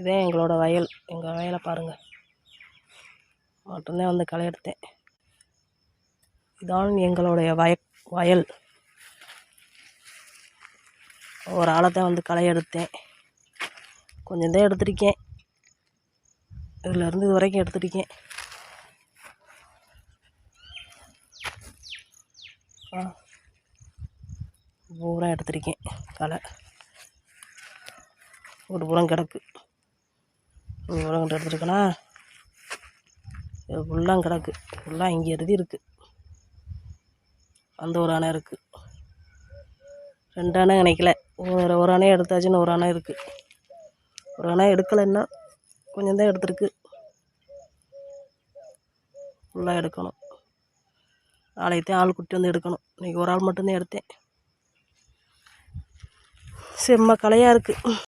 இதே எங்களோட வயல். எங்கள் வயலை பாருங்கள், மட்டும்தான் வந்து களை எடுத்தேன். இதான் எங்களுடைய வயல். ஒரு ஆளைத்தான் வந்து களை எடுத்தேன். கொஞ்சம் தான் எடுத்திருக்கேன். இதிலேருந்து இது வரைக்கும் எடுத்துருக்கேன். பூரா எடுத்திருக்கேன் களை. ஒரு புறம் கிடக்கு, ஒரு புறம் கிட்ட எடுத்துருக்கேனா, இது ஃபுல்லாக கிடக்கு. ஃபுல்லாக இங்கே எழுதி இருக்குது. அந்த ஒரு அணை இருக்குது, 2 அணை நினைக்கல. ஒரு அணை எடுத்தாச்சுன்னு ஒரு அணை இருக்குது. ஒரு அணை எடுக்கலைன்னா கொஞ்சம் தான் எடுத்துருக்கு. ஃபுல்லாக எடுக்கணும். நாளைக்குத்தான் ஆள் கூட்டி வந்து எடுக்கணும். இன்றைக்கி ஒரு ஆள் மட்டும்தான் எடுத்தேன். செம்ம களையாக இருக்குது.